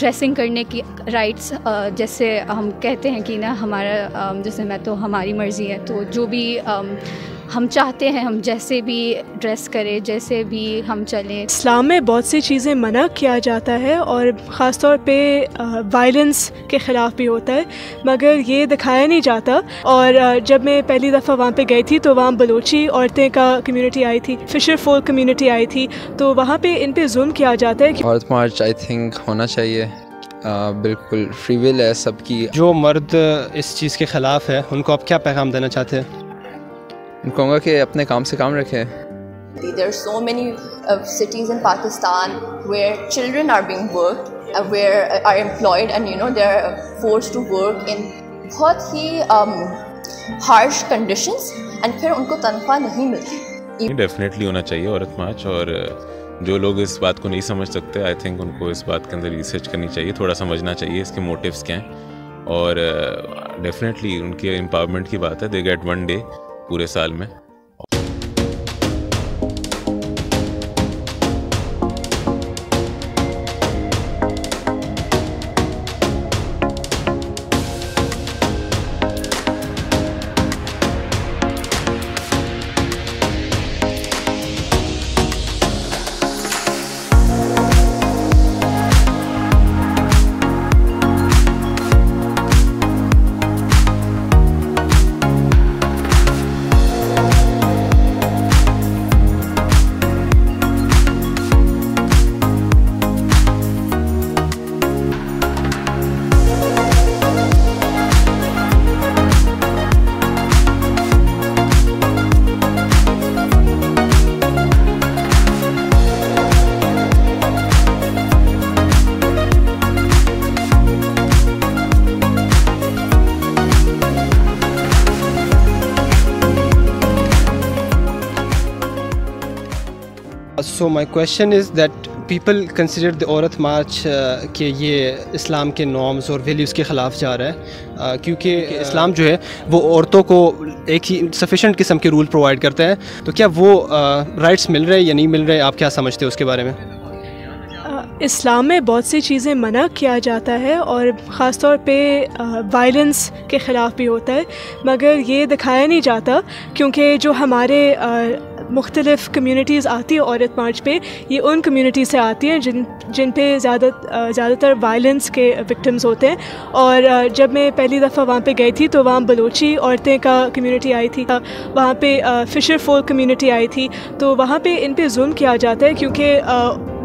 Dressing کرنے کی rights, جیسے ہم کہتے ہیں کہ نا ہمارا جیسے میں تو ہماری مرضی ہے، تو جو بھی ہم چاہتے ہیں ہم جیسے بھی ڈریس کریں، جیسے بھی ہم چلیں. اسلام میں بہت سی چیزیں منع کیا جاتا ہے اور خاص طور پہ وائلنس کے خلاف بھی ہوتا ہے، مگر یہ دکھایا نہیں جاتا. اور جب میں پہلی دفعہ وہاں پہ گئی تھی تو وہاں بلوچی عورتیں کا کمیونٹی آئی تھی، فشر فولک کمیونٹی آئی تھی، تو وہاں پہ ان پہ ظلم کیا جاتا ہے. عورت مارچ آئی تھنک ہونا چاہیے، بالکل فری ول ہے سب کی. جو مرد اس چیز کے خلاف ہے ان کو آپ کیا پیغام دینا چاہتے ہیں؟ ان کو کہوں گا کہ اپنے کام سے کام رکھیں. There are so many cities in Pakistan where children are being worked, where are employed, and they are forced to work in بہت ہی harsh conditions, and پھر ان کو تنخواہ نہیں ملتی. ڈیفینیٹلی ہونا چاہیے عورت مارچ، اور جو لوگ اس بات کو نہیں سمجھ سکتے آئی تھنک ان کو اس بات کے اندر ریسرچ کرنی چاہیے، تھوڑا سمجھنا چاہیے اس کے موٹیوز کیا ہیں، اور ڈیفینیٹلی ان کے امپاورمنٹ کی بات ہے. دے گیٹ 1 day پورے سال میں. So my question is that people consider the عورت مارچ کہ یہ اسلام کے نارمز اور ویلیوز کے خلاف جا رہا ہے، کیونکہ اسلام جو ہے وہ عورتوں کو ایک ہی سفیشینٹ قسم کے رول پرووائڈ کرتا ہے. تو کیا وہ رائٹس مل رہے یا نہیں مل رہے؟ آپ کیا سمجھتے ہیں اس کے بارے میں؟ اسلام میں بہت سی چیزیں منع کیا جاتا ہے اور خاص طور پہ وائلنس کے خلاف بھی ہوتا ہے، مگر یہ دکھایا نہیں جاتا کیونکہ جو ہمارے مختلف کمیونٹیز آتی ہیں عورت مارچ پہ، یہ ان کمیونٹی سے آتی ہیں جن پہ زیادہ تر وائلنس کے وکٹمز ہوتے ہیں. اور جب میں پہلی دفعہ وہاں پہ گئی تھی تو وہاں بلوچی عورتیں کا کمیونٹی آئی تھی، وہاں پہ فشر فولک کمیونٹی آئی تھی، تو وہاں پہ ان پہ ظلم کیا جاتا ہے کیونکہ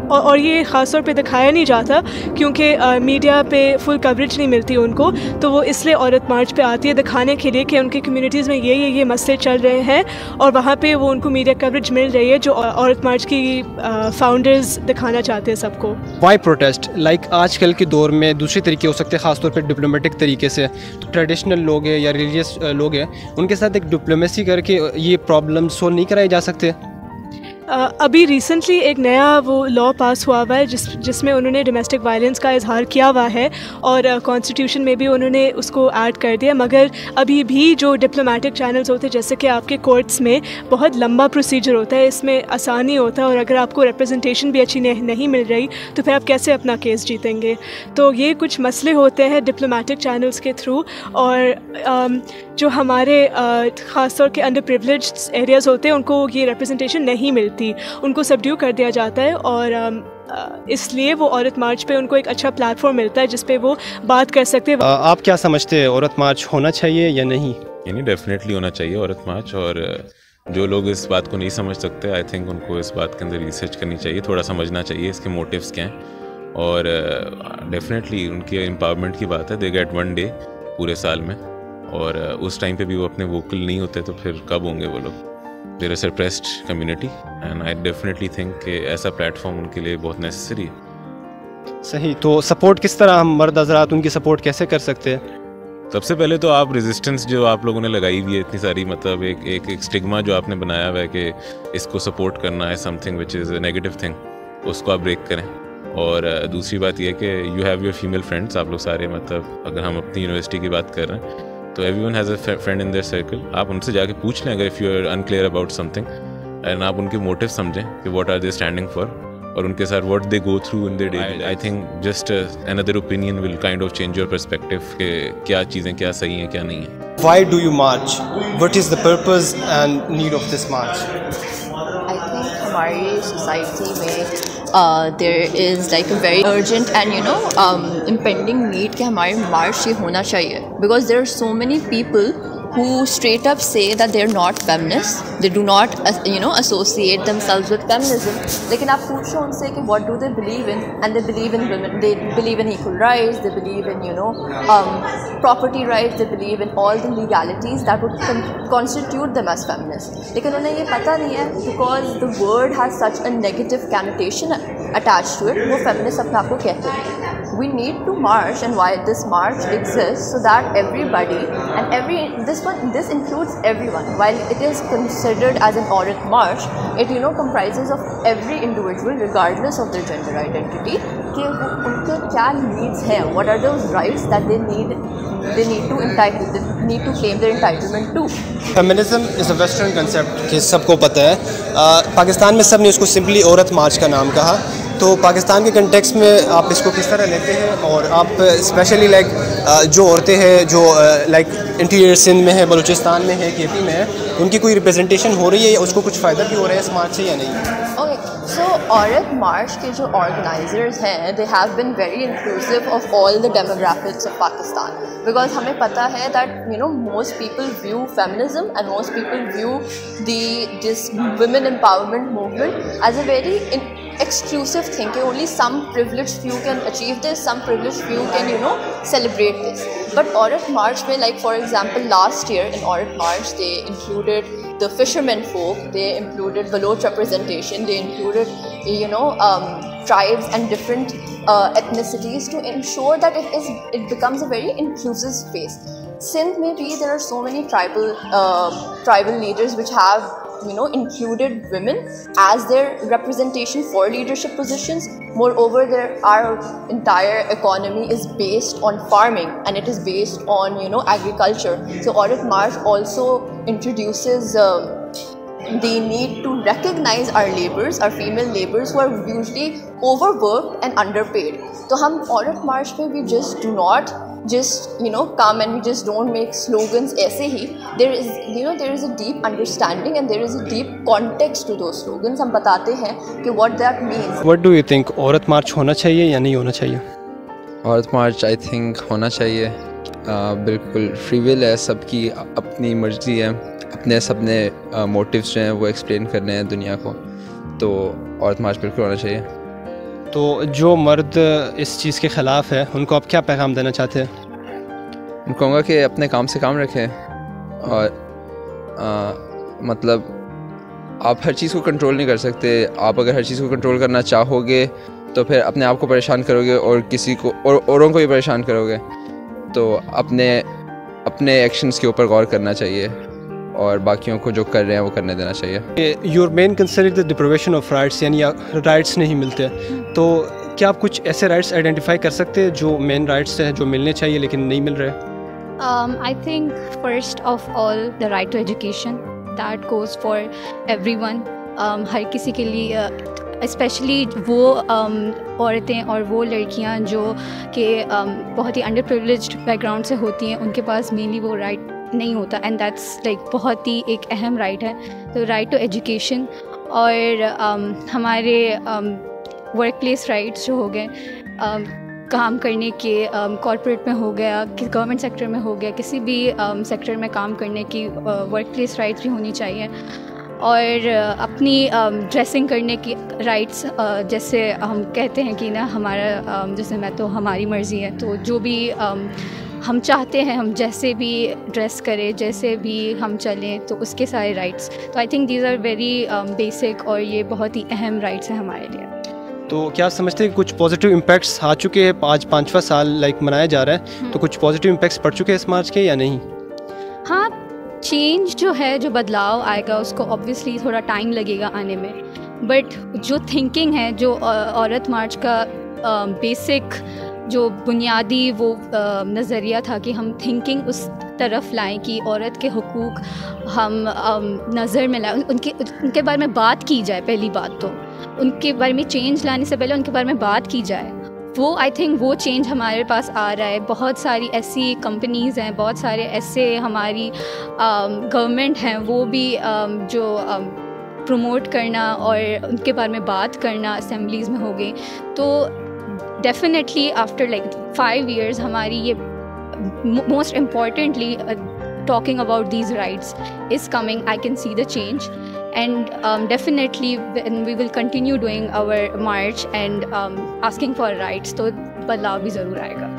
اور یہ خاص طور پہ دکھایا نہیں جاتا کیونکہ میڈیا پہ فل کوریج نہیں ملتی ان کو، تو وہ اس لیے عورت مارچ پہ آتی ہے دکھانے کے لیے کہ ان کی کمیونٹیز میں یہ مسئلے چل رہے ہیں، اور وہاں پہ وہ ان کو میڈیا کوریج مل رہی ہے جو عورت مارچ کی فاؤنڈرز دکھانا چاہتے ہیں سب کو. Y protest? لائک آج کل کے دور میں دوسری طریقے ہو سکتے ہیں، خاص طور پہ ڈپلومیٹک طریقے سے. ٹریڈیشنل لوگ ہیں یا ریلیجیس لوگ ہیں، ان کے ساتھ ایک ڈپلومیسی کر کے یہ پرابلم سولو نہیں کرائے جا سکتے؟ ابھی ریسنٹلی ایک نیا وہ لا پاس ہوا ہے جس میں انہوں نے ڈومیسٹک وائلنس کا اظہار کیا ہوا ہے، اور کانسٹیٹیوشن میں بھی انہوں نے اس کو ایڈ کر دیا. مگر ابھی بھی جو ڈپلومیٹک چینلز ہوتے ہیں، جیسے کہ آپ کے کورٹس میں بہت لمبا پروسیجر ہوتا ہے، اس میں آسانی ہوتا ہے، اور اگر آپ کو ریپرزنٹیشن بھی اچھی نہیں مل رہی تو پھر آپ کیسے اپنا کیس جیتیں گے؟ تو یہ کچھ مسئلے ہوتے ہیں ڈپلومیٹک چینلز کے تھرو. اور جو ہمارے خاص طور کے انڈر پریولیجڈ ایریاز ہوتے ہیں ان کو یہ ریپرزنٹیشن نہیں ملتی، ان کو سبڈیو کر دیا جاتا ہے، اور اس لیے وہ عورت مارچ پہ ان کو ایک اچھا پلیٹ فارم ملتا ہے جس پہ وہ بات کر سکتے ہیں. آپ کیا سمجھتے ہیں عورت مارچ ہونا چاہیے یا نہیں؟ یعنی ڈیفینیٹلی ہونا چاہیے عورت مارچ، اور جو لوگ اس بات کو نہیں سمجھ سکتے آئی تھنک ان کو اس بات کے اندر ریسرچ کرنی چاہیے، تھوڑا سمجھنا چاہیے اس کے موٹیوز کیا ہیں، اور ڈیفینیٹلی ان کے امپاورمنٹ کی بات ہے. دے گیٹ 1 day پورے سال میں، اور اس ٹائم پہ بھی وہ اپنے ووکل نہیں ہوتے تو پھر کب ہوں گے وہ لوگ؟ There is suppressed community, and I definitely think کہ ایسا پلیٹ فارم ان کے لیے بہت نیسسری ہے. صحیح. تو سپورٹ کس طرح ہم مرد حضرات ان کی سپورٹ کیسے کر سکتے ہیں؟ سب سے پہلے تو آپ ریزسٹنس جو آپ لوگوں نے لگائی ہوئی ہے اتنی ساری، مطلب ایک اسٹگما جو آپ نے بنایا ہوا ہے کہ اس کو سپورٹ کرنا ہے something which is a negative thing, اس کو آپ بریک کریں. اور دوسری بات یہ ہے کہ you have your female friends, آپ لوگ سارے، مطلب اگر ہم اپنی یونیورسٹی کی بات کر رہے ہیں تو every one has a friend in their circle. آپ ان سے جا کے پوچھ لیں اگر if you are unclear about something, اینڈ آپ ان کے موٹیو سمجھیں کہ what are they standing for, اور ان کے ساتھ what they go through in their daily life. I think just another opinion will kind of change your perspective کہ کیا چیزیں کیا صحیح ہیں کیا نہیں ہیں. Why do you march? What is the purpose and need of this march? I think ہماری سوسائٹی میں there is like a very urgent and impending need کہ ہماری مارچ یہ ہونا چاہیے, because there are so many people who straight up say that they're not feminists, they do not associate themselves with feminism. لیکن آپ پوچھو ان سے کہ what do they believe in, and they believe in women, they believe in equal rights, they believe in property rights, they believe in all the legalities that would constitute them as feminists. لیکن انہیں یہ پتہ نہیں ہے, because the word has such a negative connotation attached to it, وہ feminists اپنے آپ کو کہتے ہیں. We need to march, and why this march exists, so that everybody and this includes everyone. While it is considered as an Aurat march, it comprises of every individual regardless of their gender identity, کہ ان کے کیا needs ہیں, what are those rights that they need to claim their entitlement to. Feminism is a western concept کہ سب کو پتہ ہے. پاکستان میں سب نے اس کو سمپلی عورت مارچ کا نام کہا. تو پاکستان کے کنٹیکسٹ میں آپ اس کو کس طرح لیتے ہیں, اور آپ اسپیشلی لائک جو عورتیں ہیں جو لائک انٹیریئر سندھ میں ہے, بلوچستان میں ہے, کے پی میں ہے, ان کی کوئی ریپرزنٹیشن ہو رہی ہے یا اس کو کچھ فائدہ بھی ہو رہا ہے اس مارچ سے یا نہیں؟ اوکے, سو عورت مارچ کے جو آرگنائزرز ہیں they have been very inclusive of all the demographics of Pakistan, because ہمیں پتہ ہے that most people view feminism and most people view this women empowerment movement as a very exclusive thing کہ only some privileged few can achieve this, some privileged few can celebrate this. But Aurat March میں, like for example last year in Aurat March they included the fishermen folk, they included Baloch representation, they included tribes and different ethnicities to ensure that it becomes a very inclusive space. Sindh میں بھی there are so many tribal leaders which have included women as their representation for leadership positions. Moreover, our entire economy is based on farming and it is based on agriculture. So Aurat March also introduces the need to recognize our laborers, our female laborers who are usually overworked and underpaid. So hum Aurat March pe we just do not just come and we just don't make slogans aise hi. There is a deep understanding and there is a deep context to those slogans. hum batate hain ki what that means. What do you think, Aurat March ہونا چاہیے یا نہیں ہونا چاہیے؟ عورت March I think ہونا چاہیے. بالکل فری ول ہے, سب کی اپنی مرضی ہے, سب نے موٹیوز جو ہیں وہ ایکسپلین کرنے ہیں دنیا کو, تو عورت مارچ بالکل ہونا چاہیے. تو جو مرد اس چیز کے خلاف ہے ان کو آپ کیا پیغام دینا چاہتے ہیں؟ ان کو کہوں گا کہ اپنے کام سے کام رکھیں, اور مطلب آپ ہر چیز کو کنٹرول نہیں کر سکتے. آپ اگر ہر چیز کو کنٹرول کرنا چاہو گے تو پھر اپنے آپ کو پریشان کرو گے اور کسی کو اوروں کو بھی پریشان کرو گے. تو اپنے ایکشنز کے اوپر غور کرنا چاہیے اور باقیوں کو جو کر رہے ہیں وہ کرنے دینا چاہیے. Your main concern is the deprivation of rights, یعنی رائٹس نہیں ملتے, تو کیا آپ کچھ ایسے رائٹس آئیڈینٹیفائی کر سکتے ہیں جو مین رائٹس ہیں جو ملنے چاہیے لیکن نہیں مل رہے؟ I think first of all the right to education, that goes for everyone. ہر کسی کے لیے, اسپیشلی وہ عورتیں اور وہ لڑکیاں جو کہ بہت ہی انڈر پریولیجڈ بیک گراؤنڈ سے ہوتی ہیں, ان کے پاس مینلی وہ رائٹ نہیں ہوتا, اینڈ دیٹس لائک بہت ہی ایک اہم رائٹ ہے. تو رائٹ ٹو ایجوکیشن, اور ہمارے ورک پلیس رائٹس جو ہو گئے, کام کرنے کے, کارپوریٹ میں ہو گیا, گورنمنٹ سیکٹر میں ہو گیا, کسی بھی سیکٹر میں کام کرنے کی ورک پلیس رائٹس بھی ہونی چاہیے. اور اپنی ڈریسنگ کرنے کی رائٹس, جیسے ہم کہتے ہیں کہ نا ہمارا جیسے میں تو ہماری مرضی ہے, تو جو بھی ہم چاہتے ہیں ہم جیسے بھی ڈریس کریں, جیسے بھی ہم چلیں, تو اس کے سارے رائٹس. تو I think these are very basic, اور یہ بہت ہی اہم رائٹس ہیں ہمارے لیے. تو کیا سمجھتے ہیں کہ کچھ پازیٹیو امپیکٹس آ چکے ہیں؟ آج 5واں سال لائک منایا جا رہا ہے, تو کچھ پازیٹیو امپیکٹس پڑ چکے ہیں اس مارچ کے یا نہیں؟ ہاں, چینج جو ہے, جو بدلاؤ آئے گا اس کو اوبویسلی تھوڑا ٹائم لگے گا آنے میں, بٹ جو تھنکنگ ہے, جو عورت مارچ کا بیسک جو بنیادی وہ نظریہ تھا کہ ہم تھنکنگ اس طرف لائیں کہ عورت کے حقوق ہم نظر میں لائیں, ان کے بارے میں بات کی جائے. پہلی بات تو ان کے بارے میں چینج لانے سے پہلے ان کے بارے میں بات کی جائے. وہ آئی تھنک وہ چینج ہمارے پاس آ رہا ہے. بہت ساری ایسی کمپنیز ہیں, بہت سارے ایسے ہماری گورنمنٹ ہیں, وہ بھی جو پروموٹ کرنا اور ان کے بارے میں بات کرنا اسمبلیز میں ہو گئی. تو ڈیفینیٹلی آفٹر لائک 5 years ہماری یہ most importantly talking about these rights is coming. I can see the change, and definitely when we will continue doing our march and asking for rights, تو بدلاؤ بھی ضرور آئے گا.